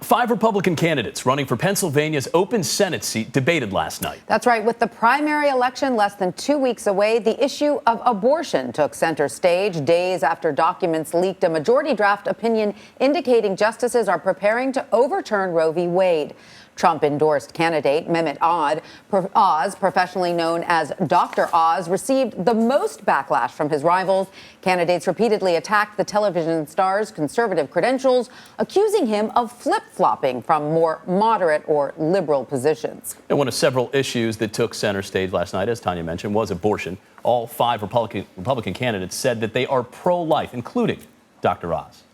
5 Republican candidates running for Pennsylvania's open Senate seat debated last night. That's right. With the primary election less than 2 weeks away, the issue of abortion took center stage days after documents leaked a majority draft opinion indicating justices are preparing to overturn Roe v. Wade. Trump-endorsed candidate Mehmet Oz, professionally known as Dr. Oz, received the most backlash from his rivals. Candidates repeatedly attacked the television star's conservative credentials, accusing him of flip-flopping from more moderate or liberal positions. And one of several issues that took center stage last night, as Tanya mentioned, was abortion. All 5 Republican candidates said that they are pro-life, including Dr. Oz.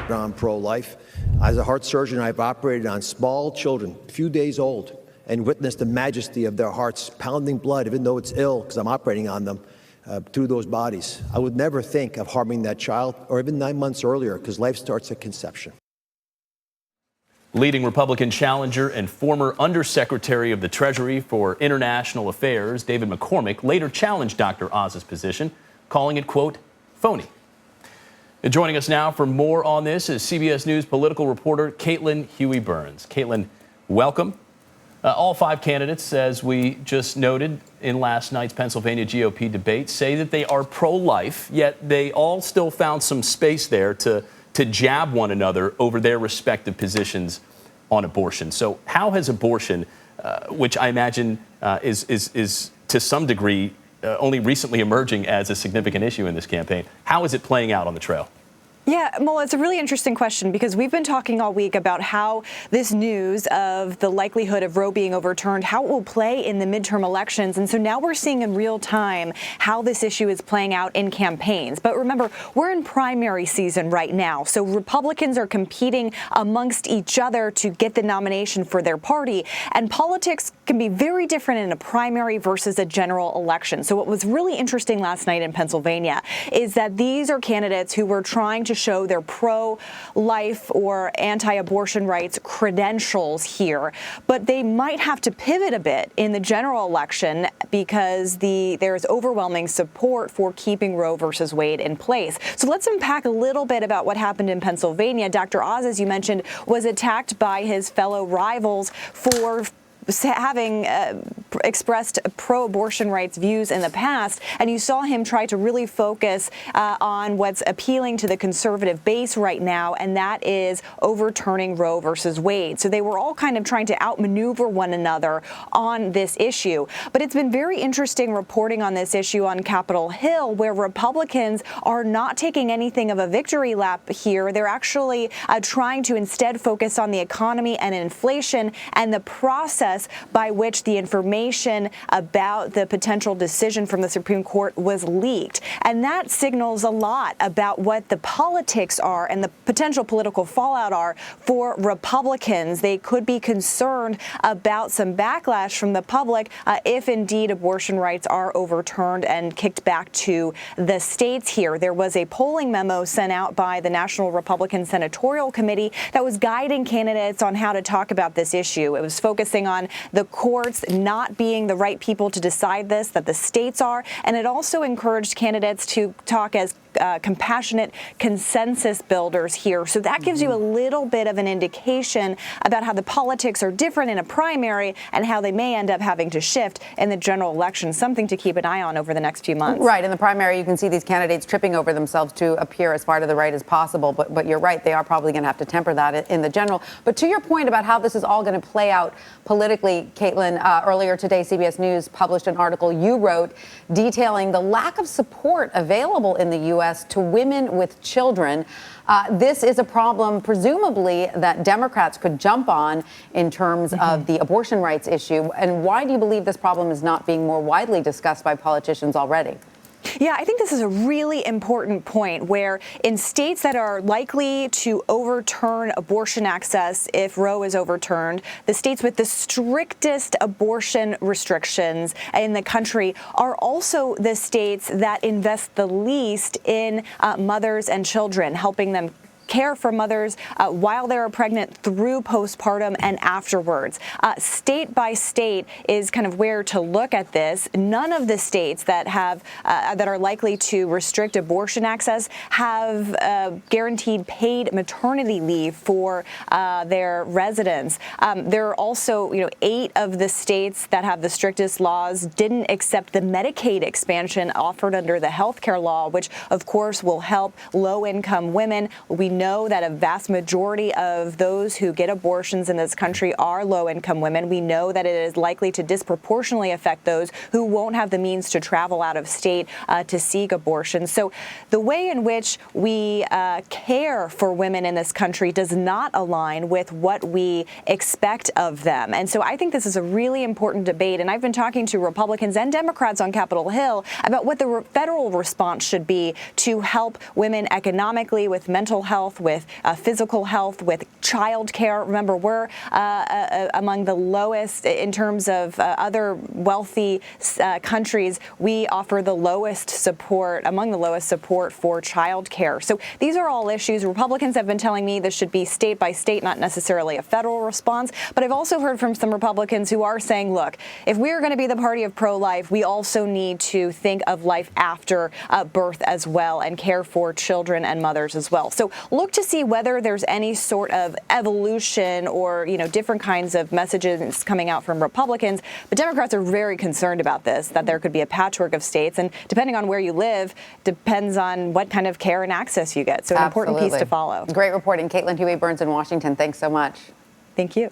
I'm pro-life. As a heart surgeon, I've operated on small children, a few days old, and witnessed the majesty of their hearts pounding blood, even though it's ill, because I'm operating on them, through those bodies. I would never think of harming that child, or even 9 months earlier, because life starts at conception. Leading Republican challenger and former Undersecretary of the Treasury for International Affairs, David McCormick, later challenged Dr. Oz's position, calling it, quote, phony. And joining us now for more on this is CBS News political reporter Caitlin Huey-Burns. Caitlin, welcome. All 5 candidates, as we just noted in last night's Pennsylvania GOP debate, say that they are pro-life, yet they all still found some space there to jab one another over their respective positions on abortion. So how has abortion, which I imagine is to some degree only recently emerging as a significant issue in this campaign, how is it playing out on the trail? Yeah, Mola, it's a really interesting question because we've been talking all week about how this news of the likelihood of Roe being overturned, how it will play in the midterm elections. And so now we're seeing in real time how this issue is playing out in campaigns. But remember, we're in primary season right now. So Republicans are competing amongst each other to get the nomination for their party. And politics can be very different in a primary versus a general election. So what was really interesting last night in Pennsylvania is that these are candidates who were trying to show their pro-life or anti-abortion rights credentials here, but they might have to pivot a bit in the general election because there's overwhelming support for keeping Roe versus Wade in place. So let's unpack a little bit about what happened in Pennsylvania. Dr. Oz, as you mentioned, was attacked by his fellow rivals for having expressed pro-abortion rights views in the past, and you saw him try to really focus on what's appealing to the conservative base right now, and that is overturning Roe versus Wade. So they were all kind of trying to outmaneuver one another on this issue. But it's been very interesting reporting on this issue on Capitol Hill, where Republicans are not taking anything of a victory lap here. They're actually trying to instead focus on the economy and inflation and the process by which the information about the potential decision from the Supreme Court was leaked. And that signals a lot about what the politics are and the potential political fallout are for Republicans. They could be concerned about some backlash from the public if indeed abortion rights are overturned and kicked back to the states here. There was a polling memo sent out by the National Republican Senatorial Committee that was guiding candidates on how to talk about this issue. It was focusing on the courts not being the right people to decide this, that the states are, and it also encouraged candidates to talk as compassionate consensus builders here. So that gives you a little bit of an indication about how the politics are different in a primary and how they may end up having to shift in the general election, something to keep an eye on over the next few months. Right. In the primary, you can see these candidates tripping over themselves to appear as far to the right as possible. But you're right. They are probably going to have to temper that in the general. But to your point about how this is all going to play out politically, Caitlin, earlier today, CBS News published an article you wrote detailing the lack of support available in the U.S. to women with children. This is a problem, presumably, that Democrats could jump on in terms of the abortion rights issue. And why do you believe this problem is not being more widely discussed by politicians already? Yeah, I think this is a really important point where in states that are likely to overturn abortion access if Roe is overturned, the states with the strictest abortion restrictions in the country are also the states that invest the least in mothers and children, helping them care for mothers while they're pregnant, through postpartum, and afterwards. State by state is kind of where to look at this. None of the states that are likely to restrict abortion access have guaranteed paid maternity leave for their residents. There are also, 8 of the states that have the strictest laws didn't accept the Medicaid expansion offered under the health care law, which of course will help low-income women. We know that a vast majority of those who get abortions in this country are low-income women. We know that it is likely to disproportionately affect those who won't have the means to travel out of state to seek abortion. So the way in which we care for women in this country does not align with what we expect of them. And so I think this is a really important debate. And I've been talking to Republicans and Democrats on Capitol Hill about what the federal response should be to help women economically, with mental health, with physical health, with child care. Remember, we're among the lowest in terms of other wealthy countries. We offer the lowest support, among the lowest support for child care. So these are all issues. Republicans have been telling me this should be state by state, not necessarily a federal response. But I've also heard from some Republicans who are saying, look, if we're going to be the party of pro-life, we also need to think of life after birth as well, and care for children and mothers as well. So look to see whether there's any sort of evolution or, different kinds of messages coming out from Republicans. But Democrats are very concerned about this, that there could be a patchwork of states. And depending on where you live, depends on what kind of care and access you get. So an important piece to follow. Great reporting. Caitlin Huey-Burns in Washington. Thanks so much. Thank you.